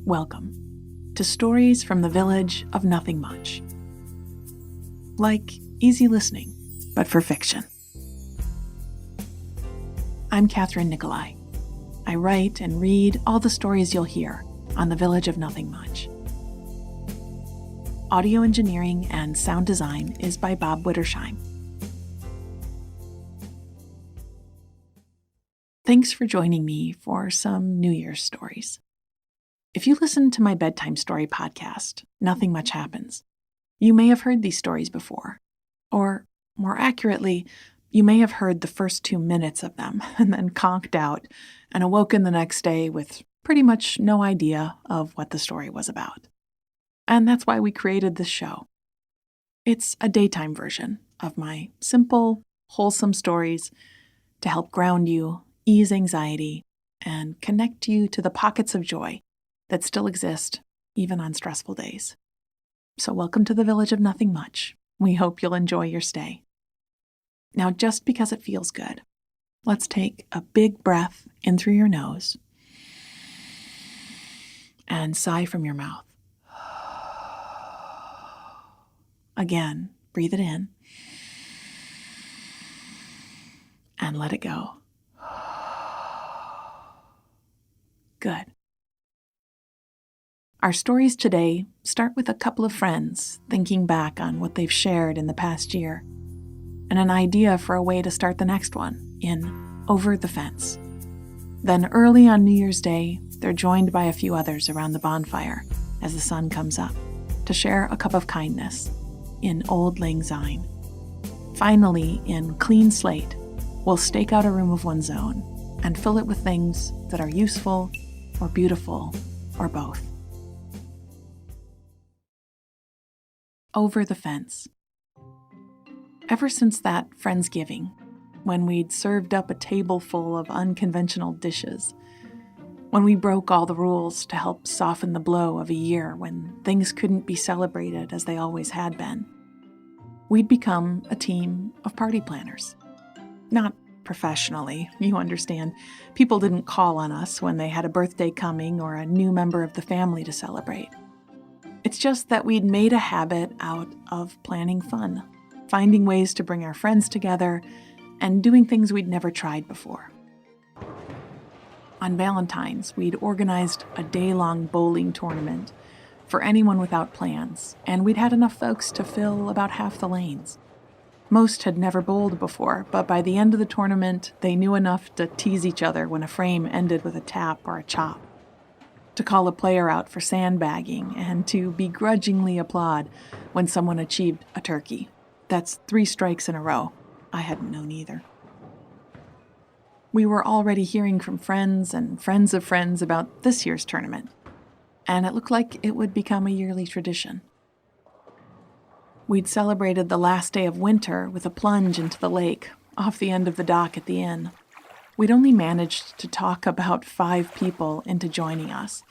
Welcome to Stories from the Village of Nothing Much. Like easy listening, but for fiction. I'm Kathryn Nicolai. I write and read all the stories you'll hear on the Village of Nothing Much. Audio engineering and sound design is by Bob Wittersheim. Thanks for joining me for some New Year's stories. If you listen to my bedtime story podcast, Nothing Much Happens, you may have heard these stories before. Or, more accurately, you may have heard the first 2 minutes of them and then conked out and awoken the next day with pretty much no idea of what the story was about. And that's why we created this show. It's a daytime version of my simple, wholesome stories to help ground you, ease anxiety, and connect you to the pockets of joy that still exist even on stressful days. So welcome to the Village of Nothing Much. We hope you'll enjoy your stay. Now, just because it feels good, let's take a big breath in through your nose and sigh from your mouth. Again, breathe it in and let it go. Good. Our stories today start with a couple of friends thinking back on what they've shared in the past year and an idea for a way to start the next one in Over the Fence. Then early on New Year's Day, they're joined by a few others around the bonfire as the sun comes up to share a cup of kindness in Auld Syne. Finally, in Clean Slate, we'll stake out a room of one's own and fill it with things that are useful or beautiful or both. Over the Fence. Ever since that Friendsgiving, when we'd served up a table full of unconventional dishes, when we broke all the rules to help soften the blow of a year when things couldn't be celebrated as they always had been, we'd become a team of party planners. Not professionally, you understand. People didn't call on us when they had a birthday coming or a new member of the family to celebrate. It's just that we'd made a habit out of planning fun, finding ways to bring our friends together, and doing things we'd never tried before. On Valentine's, we'd organized a day-long bowling tournament for anyone without plans, and we'd had enough folks to fill about half the lanes. Most had never bowled before, but by the end of the tournament, they knew enough to tease each other when a frame ended with a tap or a chop, to call a player out for sandbagging, and to begrudgingly applaud when someone achieved a turkey. That's 3 strikes in a row. I hadn't known either. We were already hearing from friends and friends of friends about this year's tournament, and it looked like it would become a yearly tradition. We'd celebrated the last day of winter with a plunge into the lake off the end of the dock at the inn. We'd only managed to talk about 5 people into joining us,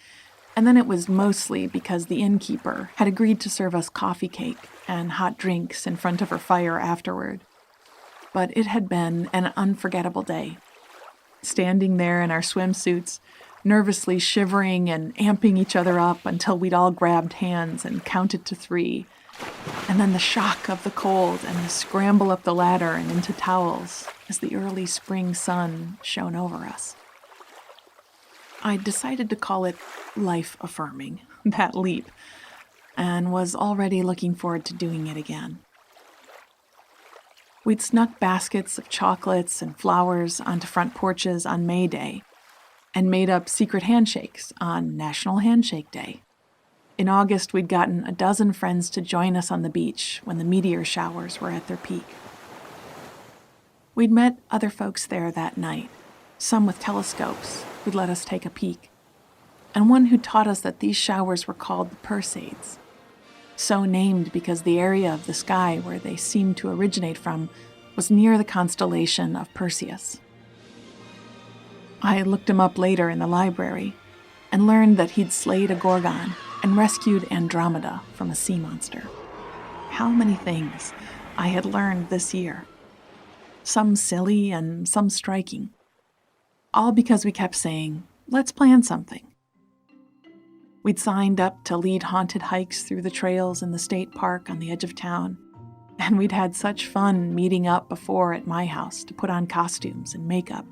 and then it was mostly because the innkeeper had agreed to serve us coffee cake and hot drinks in front of her fire afterward. But it had been an unforgettable day. Standing there in our swimsuits, nervously shivering and amping each other up until we'd all grabbed hands and counted to 3, and then the shock of the cold and the scramble up the ladder and into towels as the early spring sun shone over us. I decided to call it life-affirming, that leap, and was already looking forward to doing it again. We'd snuck baskets of chocolates and flowers onto front porches on May Day and made up secret handshakes on National Handshake Day. In August, we'd gotten a dozen friends to join us on the beach when the meteor showers were at their peak. We'd met other folks there that night, some with telescopes who'd let us take a peek, and one who taught us that these showers were called the Perseids, so named because the area of the sky where they seemed to originate from was near the constellation of Perseus. I looked him up later in the library and learned that he'd slayed a gorgon and rescued Andromeda from a sea monster. How many things I had learned this year. Some silly and some striking. All because we kept saying, let's plan something. We'd signed up to lead haunted hikes through the trails in the state park on the edge of town, and we'd had such fun meeting up before at my house to put on costumes and makeup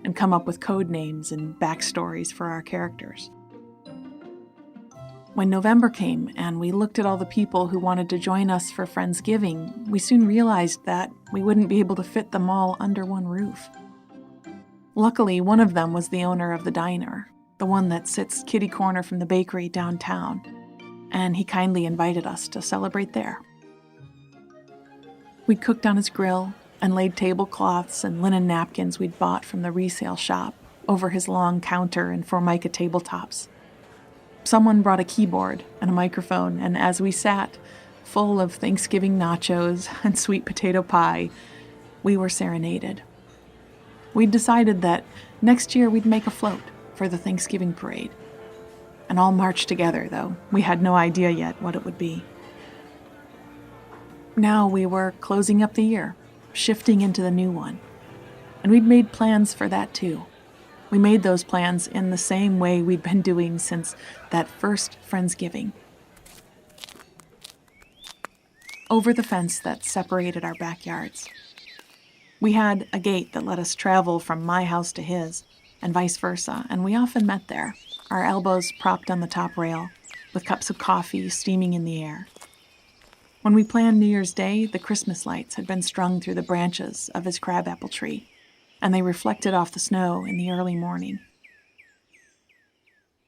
and come up with code names and backstories for our characters. When November came and we looked at all the people who wanted to join us for Friendsgiving, we soon realized that we wouldn't be able to fit them all under one roof. Luckily, one of them was the owner of the diner, the one that sits kitty corner from the bakery downtown, and he kindly invited us to celebrate there. We cooked on his grill and laid tablecloths and linen napkins we'd bought from the resale shop over his long counter and Formica tabletops. Someone brought a keyboard and a microphone, and as we sat, full of Thanksgiving nachos and sweet potato pie, we were serenaded. We'd decided that next year we'd make a float for the Thanksgiving parade. And all march together, though we had no idea yet what it would be. Now we were closing up the year, shifting into the new one. And we'd made plans for that too. We made those plans in the same way we'd been doing since that first Friendsgiving. Over the fence that separated our backyards. We had a gate that let us travel from my house to his, and vice versa, and we often met there, our elbows propped on the top rail, with cups of coffee steaming in the air. When we planned New Year's Day, the Christmas lights had been strung through the branches of his crabapple tree, and they reflected off the snow in the early morning.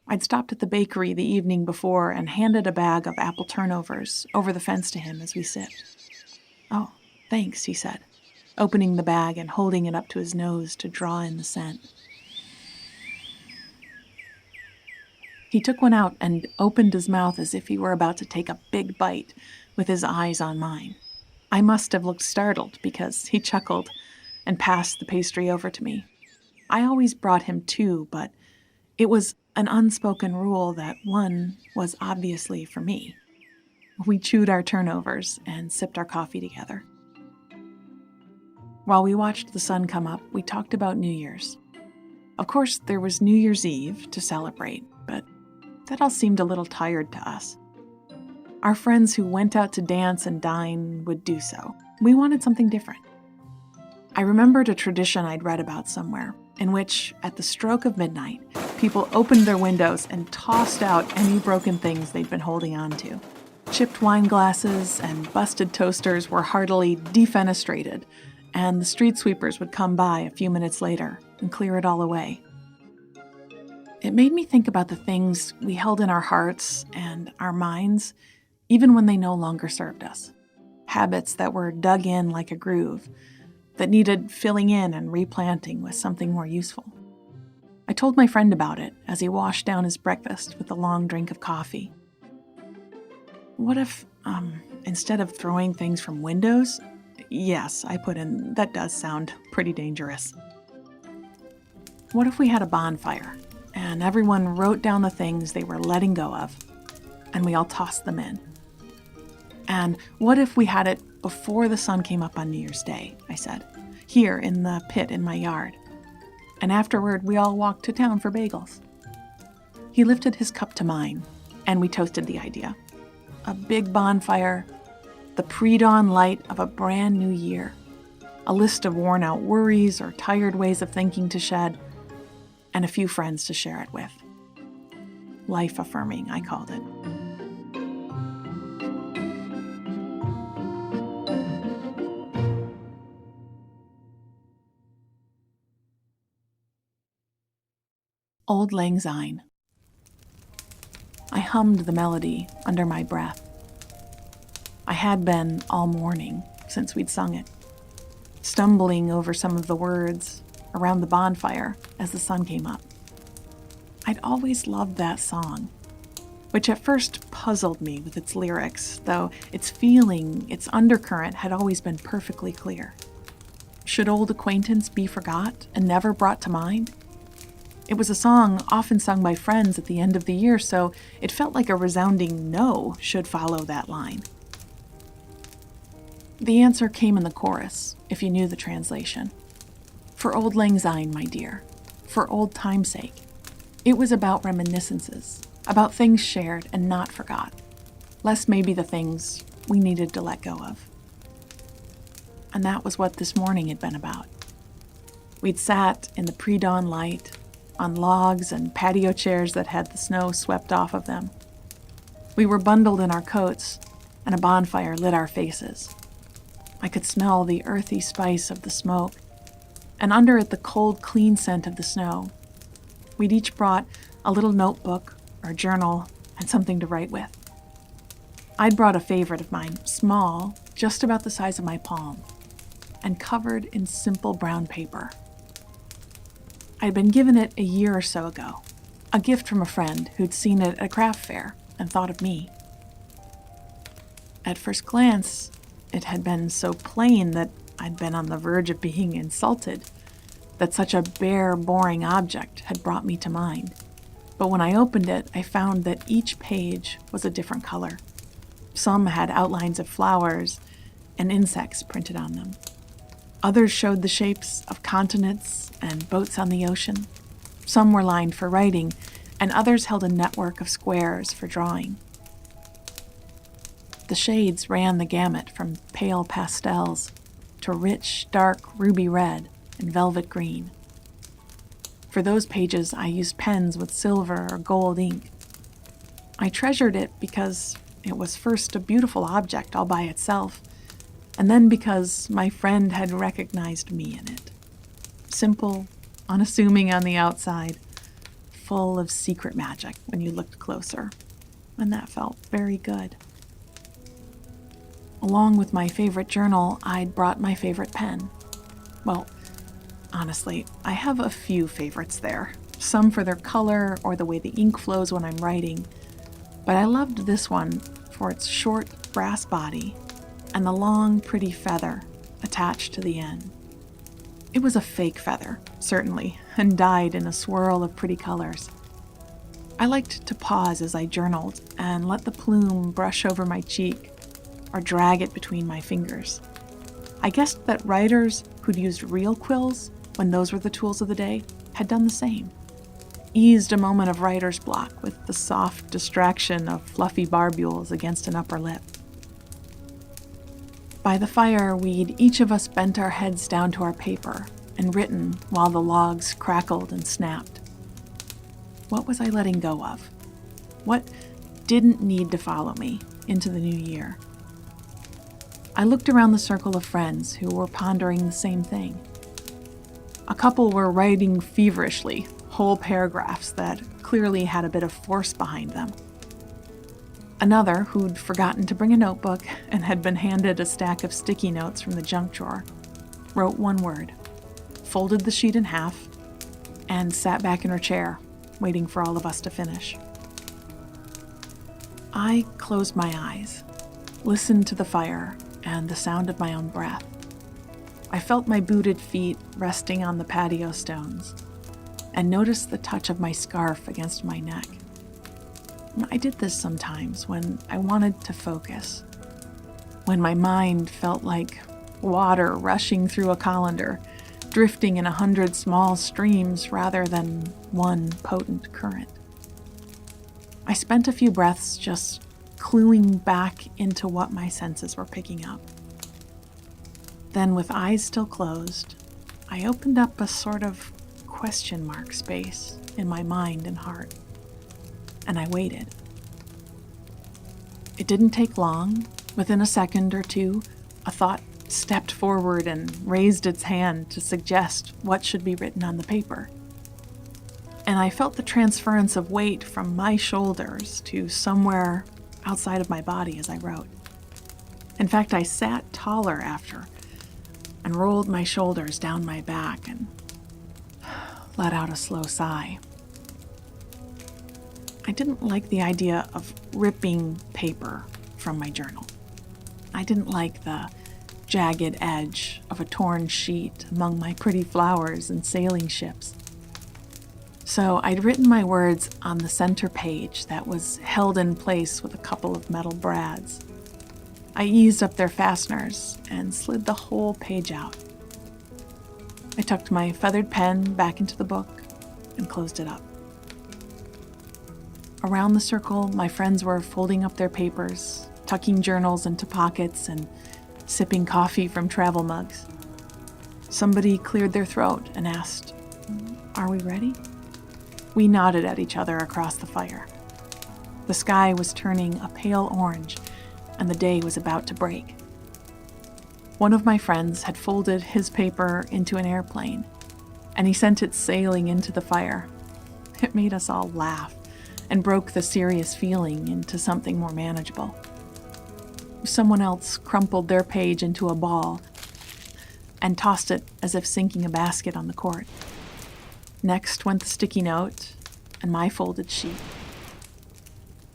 I'd stopped at the bakery the evening before and handed a bag of apple turnovers over the fence to him as we sipped. "Oh, thanks," he said, opening the bag and holding it up to his nose to draw in the scent. He took one out and opened his mouth as if he were about to take a big bite, with his eyes on mine. I must have looked startled because he chuckled and passed the pastry over to me. I always brought him two, but it was an unspoken rule that one was obviously for me. We chewed our turnovers and sipped our coffee together. While we watched the sun come up, we talked about New Year's. Of course, there was New Year's Eve to celebrate, but that all seemed a little tired to us. Our friends who went out to dance and dine would do so. We wanted something different. I remembered a tradition I'd read about somewhere, in which, at the stroke of midnight, people opened their windows and tossed out any broken things they'd been holding on to. Chipped wine glasses and busted toasters were heartily defenestrated, and the street sweepers would come by a few minutes later and clear it all away. It made me think about the things we held in our hearts and our minds, even when they no longer served us. Habits that were dug in like a groove, that needed filling in and replanting with something more useful. I told my friend about it as he washed down his breakfast with a long drink of coffee. What if, instead of throwing things from windows? Yes, I put in, that does sound pretty dangerous. What if we had a bonfire, and everyone wrote down the things they were letting go of, and we all tossed them in? And what if we had it before the sun came up on New Year's Day, I said, here in the pit in my yard. And afterward, we all walked to town for bagels. He lifted his cup to mine, and we toasted the idea. A big bonfire, the pre-dawn light of a brand new year, a list of worn-out worries or tired ways of thinking to shed, and a few friends to share it with. Life-affirming, I called it. Auld Lang Syne. I hummed the melody under my breath. I had been all morning since we'd sung it, stumbling over some of the words around the bonfire as the sun came up. I'd always loved that song, which at first puzzled me with its lyrics, though its feeling, its undercurrent had always been perfectly clear. Should old acquaintance be forgot and never brought to mind? It was a song often sung by friends at the end of the year, so it felt like a resounding no should follow that line. The answer came in the chorus, if you knew the translation. For Auld Lang Syne, my dear, for old time's sake. It was about reminiscences, about things shared and not forgot, less maybe the things we needed to let go of. And that was what this morning had been about. We'd sat in the pre-dawn light, on logs and patio chairs that had the snow swept off of them. We were bundled in our coats, and a bonfire lit our faces. I could smell the earthy spice of the smoke, and under it the cold, clean scent of the snow. We'd each brought a little notebook or journal and something to write with. I'd brought a favorite of mine, small, just about the size of my palm, and covered in simple brown paper. I'd been given it a year or so ago, a gift from a friend who'd seen it at a craft fair and thought of me. At first glance, it had been so plain that I'd been on the verge of being insulted that such a bare, boring object had brought me to mind. But when I opened it, I found that each page was a different color. Some had outlines of flowers and insects printed on them. Others showed the shapes of continents and boats on the ocean. Some were lined for writing, and others held a network of squares for drawing. The shades ran the gamut from pale pastels to rich, dark ruby red and velvet green. For those pages, I used pens with silver or gold ink. I treasured it because it was first a beautiful object all by itself, and then because my friend had recognized me in it. Simple, unassuming on the outside, full of secret magic when you looked closer, and that felt very good. Along with my favorite journal, I'd brought my favorite pen. Well, honestly, I have a few favorites there, some for their color or the way the ink flows when I'm writing, but I loved this one for its short brass body and the long, pretty feather attached to the end. It was a fake feather, certainly, and dyed in a swirl of pretty colors. I liked to pause as I journaled and let the plume brush over my cheek or drag it between my fingers. I guessed that writers who'd used real quills when those were the tools of the day had done the same. Eased a moment of writer's block with the soft distraction of fluffy barbules against an upper lip. By the fire, we'd each of us bent our heads down to our paper and written while the logs crackled and snapped. What was I letting go of? What didn't need to follow me into the new year? I looked around the circle of friends who were pondering the same thing. A couple were writing feverishly, whole paragraphs that clearly had a bit of force behind them. Another, who'd forgotten to bring a notebook and had been handed a stack of sticky notes from the junk drawer, wrote one word, folded the sheet in half, and sat back in her chair, waiting for all of us to finish. I closed my eyes, listened to the fire and the sound of my own breath. I felt my booted feet resting on the patio stones and noticed the touch of my scarf against my neck. I did this sometimes when I wanted to focus, when my mind felt like water rushing through a colander, drifting in 100 small streams rather than one potent current. I spent a few breaths just cluing back into what my senses were picking up. Then, with eyes still closed, I opened up a sort of question mark space in my mind and heart, and I waited. It didn't take long. Within a second or two, a thought stepped forward and raised its hand to suggest what should be written on the paper. And I felt the transference of weight from my shoulders to somewhere outside of my body as I wrote. In fact, I sat taller after and rolled my shoulders down my back and let out a slow sigh. I didn't like the idea of ripping paper from my journal. I didn't like the jagged edge of a torn sheet among my pretty flowers and sailing ships. So I'd written my words on the center page that was held in place with a couple of metal brads. I eased up their fasteners and slid the whole page out. I tucked my feathered pen back into the book and closed it up. Around the circle, my friends were folding up their papers, tucking journals into pockets, and sipping coffee from travel mugs. Somebody cleared their throat and asked, "Are we ready?" We nodded at each other across the fire. The sky was turning a pale orange, and the day was about to break. One of my friends had folded his paper into an airplane, and he sent it sailing into the fire. It made us all laugh and broke the serious feeling into something more manageable. Someone else crumpled their page into a ball and tossed it as if sinking a basket on the court. Next went the sticky note and my folded sheet.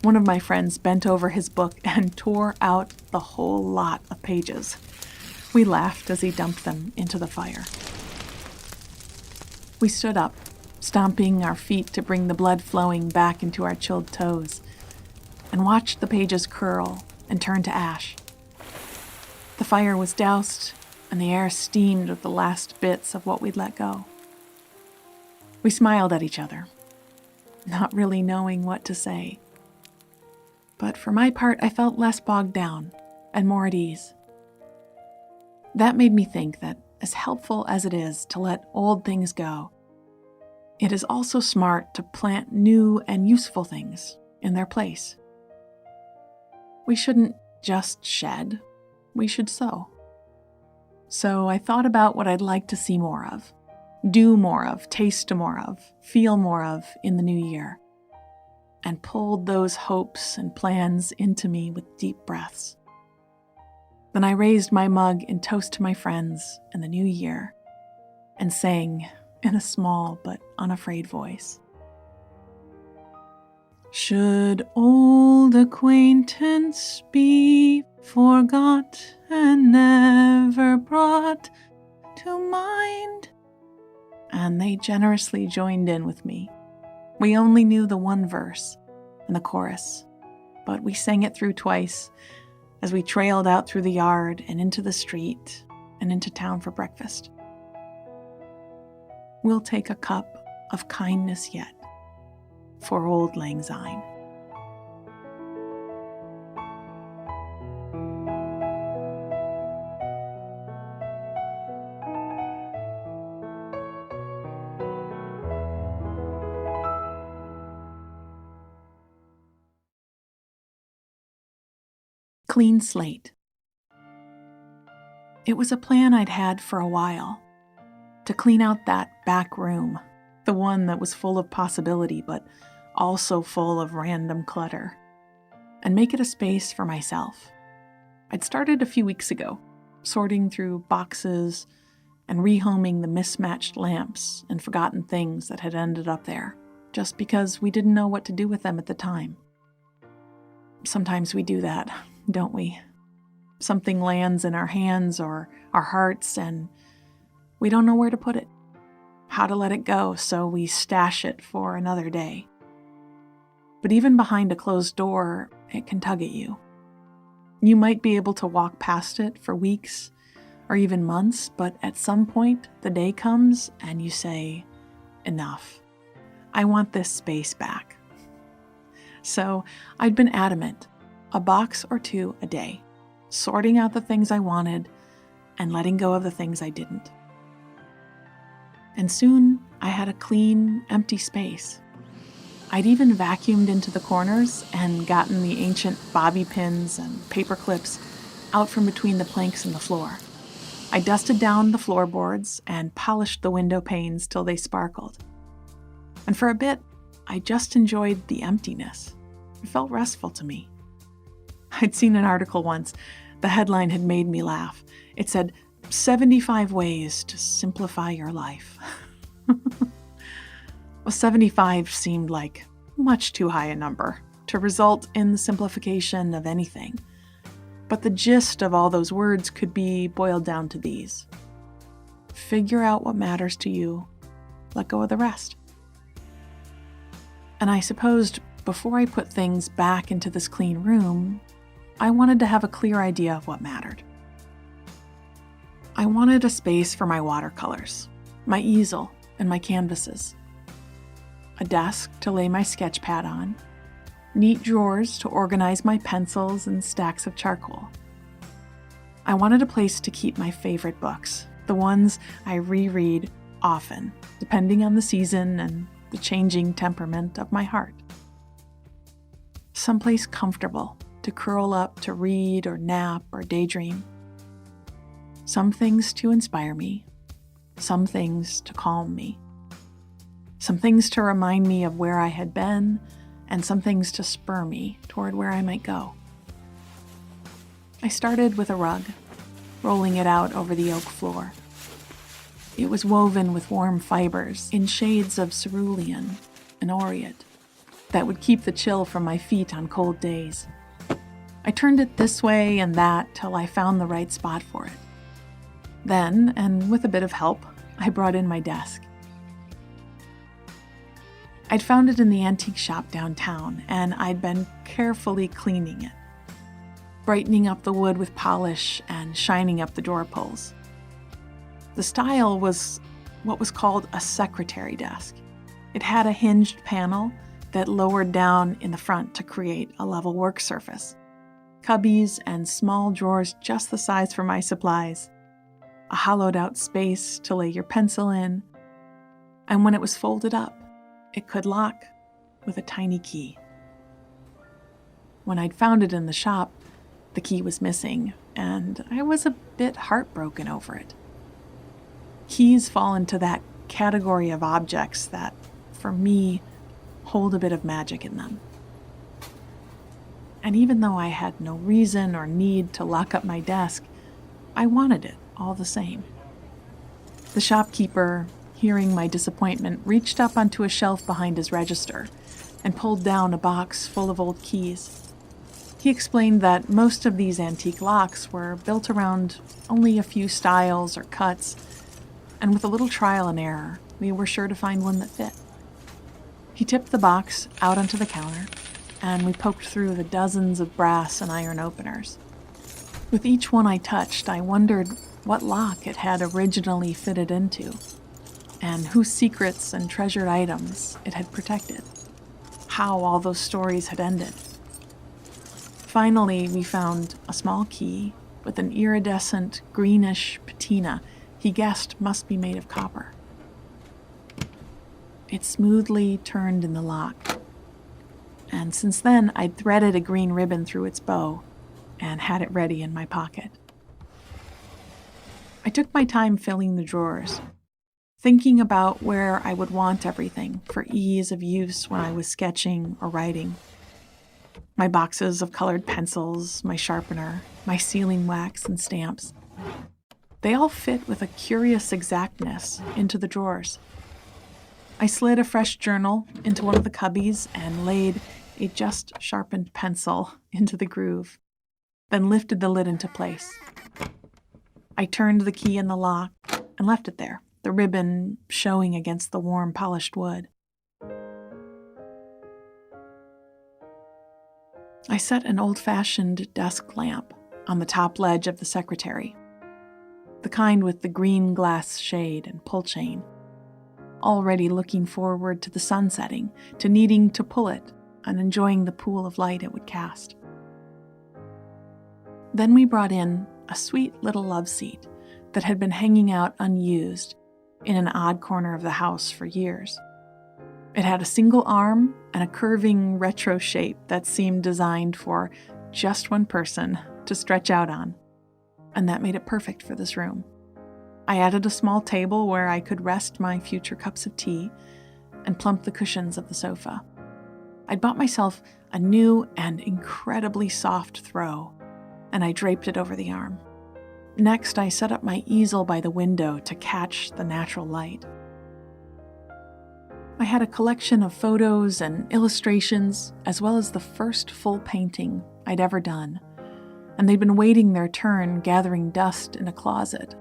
One of my friends bent over his book and tore out the whole lot of pages. We laughed as he dumped them into the fire. We stood up, stomping our feet to bring the blood flowing back into our chilled toes, and watched the pages curl and turn to ash. The fire was doused, and the air steamed with the last bits of what we'd let go. We smiled at each other, not really knowing what to say. But for my part, I felt less bogged down and more at ease. That made me think that as helpful as it is to let old things go, it is also smart to plant new and useful things in their place. We shouldn't just shed, we should sow. So I thought about what I'd like to see more of, do more of, taste more of, feel more of in the new year, and pulled those hopes and plans into me with deep breaths. Then I raised my mug in toast to my friends and the new year and sang in a small but unafraid voice. Should old acquaintance be forgot and never brought to mind? And they generously joined in with me. We only knew the one verse and the chorus, but we sang it through twice as we trailed out through the yard and into the street and into town for breakfast. We'll take a cup of kindness yet for Auld Lang Syne. Clean slate. It was a plan I'd had for a while, to clean out that back room, the one that was full of possibility but also full of random clutter, and make it a space for myself. I'd started a few weeks ago, sorting through boxes and rehoming the mismatched lamps and forgotten things that had ended up there, just because we didn't know what to do with them at the time. Sometimes we do that, don't we? Something lands in our hands or our hearts and we don't know where to put it, how to let it go, so we stash it for another day. But even behind a closed door, it can tug at you. You might be able to walk past it for weeks or even months, but at some point the day comes and you say, enough. I want this space back. So I'd been adamant, a box or two a day, sorting out the things I wanted and letting go of the things I didn't. And soon I had a clean, empty space. I'd even vacuumed into the corners and gotten the ancient bobby pins and paper clips out from between the planks and the floor. I dusted down the floorboards and polished the window panes till they sparkled. And for a bit, I just enjoyed the emptiness. It felt restful to me. I'd seen an article once. The headline had made me laugh. It said, 75 ways to simplify your life. Well, 75 seemed like much too high a number to result in the simplification of anything. But the gist of all those words could be boiled down to these. Figure out what matters to you. Let go of the rest. And I supposed before I put things back into this clean room, I wanted to have a clear idea of what mattered. I wanted a space for my watercolors, my easel, and my canvases. A desk to lay my sketch pad on, neat drawers to organize my pencils and stacks of charcoal. I wanted a place to keep my favorite books, the ones I reread often, depending on the season and the changing temperament of my heart. Someplace comfortable to curl up to read or nap or daydream. Some things to inspire me, some things to calm me, some things to remind me of where I had been, and some things to spur me toward where I might go. I started with a rug, rolling it out over the oak floor. It was woven with warm fibers in shades of cerulean and aureate that would keep the chill from my feet on cold days. I turned it this way and that till I found the right spot for it. Then, and with a bit of help, I brought in my desk. I'd found it in the antique shop downtown, and I'd been carefully cleaning it, brightening up the wood with polish and shining up the drawer pulls. The style was what was called a secretary desk. It had a hinged panel that lowered down in the front to create a level work surface, cubbies and small drawers just the size for my supplies, a hollowed-out space to lay your pencil in, and when it was folded up, it could lock with a tiny key. When I'd found it in the shop, the key was missing, and I was a bit heartbroken over it. Keys fall into that category of objects that, for me, hold a bit of magic in them. And even though I had no reason or need to lock up my desk, I wanted it all the same. The shopkeeper, hearing my disappointment, reached up onto a shelf behind his register and pulled down a box full of old keys. He explained that most of these antique locks were built around only a few styles or cuts, and with a little trial and error, we were sure to find one that fit. He tipped the box out onto the counter, and we poked through the dozens of brass and iron openers. With each one I touched, I wondered what lock it had originally fitted into, and whose secrets and treasured items it had protected, how all those stories had ended. Finally, we found a small key with an iridescent greenish patina he guessed must be made of copper. It smoothly turned in the lock, and since then I'd threaded a green ribbon through its bow and had it ready in my pocket. I took my time filling the drawers, thinking about where I would want everything for ease of use when I was sketching or writing. My boxes of colored pencils, my sharpener, my sealing wax and stamps. They all fit with a curious exactness into the drawers. I slid a fresh journal into one of the cubbies and laid a just sharpened pencil into the groove, then lifted the lid into place. I turned the key in the lock and left it there, the ribbon showing against the warm, polished wood. I set an old-fashioned desk lamp on the top ledge of the secretary, the kind with the green glass shade and pull chain, already looking forward to the sun setting, to needing to pull it and enjoying the pool of light it would cast. Then we brought in a sweet little love seat that had been hanging out unused in an odd corner of the house for years. It had a single arm and a curving retro shape that seemed designed for just one person to stretch out on, and that made it perfect for this room. I added a small table where I could rest my future cups of tea and plump the cushions of the sofa. I'd bought myself a new and incredibly soft throw, and I draped it over the arm. Next, I set up my easel by the window to catch the natural light. I had a collection of photos and illustrations, as well as the first full painting I'd ever done, and they'd been waiting their turn, gathering dust in a closet.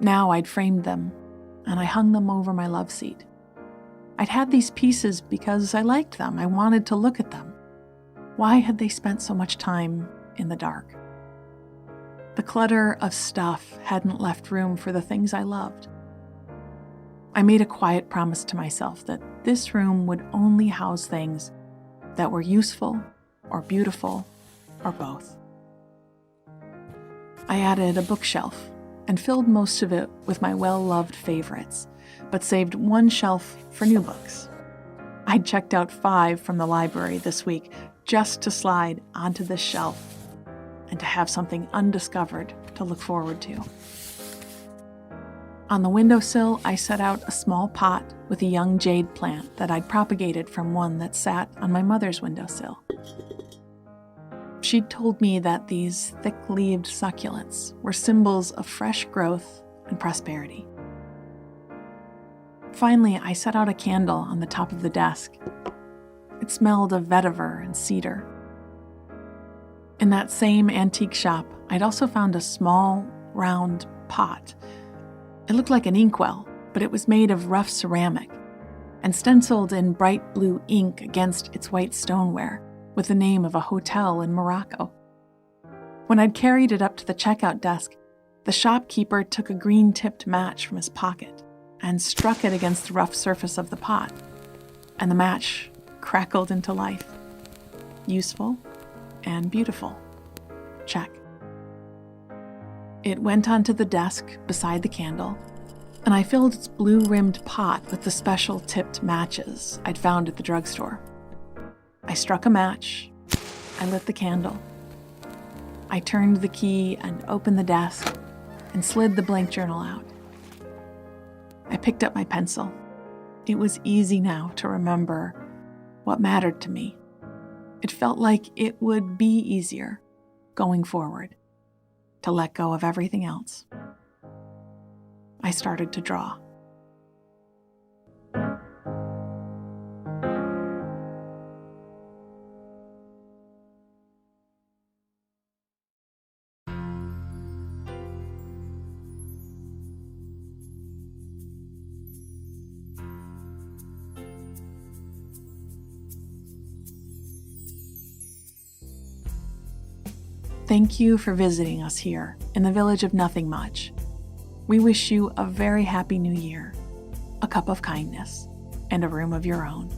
Now I'd framed them, and I hung them over my love seat. I'd had these pieces because I liked them. I wanted to look at them. Why had they spent so much time in the dark? The clutter of stuff hadn't left room for the things I loved. I made a quiet promise to myself that this room would only house things that were useful or beautiful or both. I added a bookshelf and filled most of it with my well-loved favorites, but saved one shelf for new books. I'd checked out 5 from the library this week just to slide onto this shelf and to have something undiscovered to look forward to. On the windowsill, I set out a small pot with a young jade plant that I'd propagated from one that sat on my mother's windowsill. She'd told me that these thick-leaved succulents were symbols of fresh growth and prosperity. Finally, I set out a candle on the top of the desk. It smelled of vetiver and cedar. In that same antique shop, I'd also found a small, round pot. It looked like an inkwell, but it was made of rough ceramic and stenciled in bright blue ink against its white stoneware with the name of a hotel in Morocco. When I'd carried it up to the checkout desk, the shopkeeper took a green-tipped match from his pocket and struck it against the rough surface of the pot, and the match crackled into life. Useful and beautiful. Check. It went onto the desk beside the candle, and I filled its blue-rimmed pot with the special tipped matches I'd found at the drugstore. I struck a match. I lit the candle. I turned the key and opened the desk and slid the blank journal out. I picked up my pencil. It was easy now to remember what mattered to me. It felt like it would be easier going forward to let go of everything else. I started to draw. Thank you for visiting us here in the village of Nothing Much. We wish you a very happy new year, a cup of kindness, and a room of your own.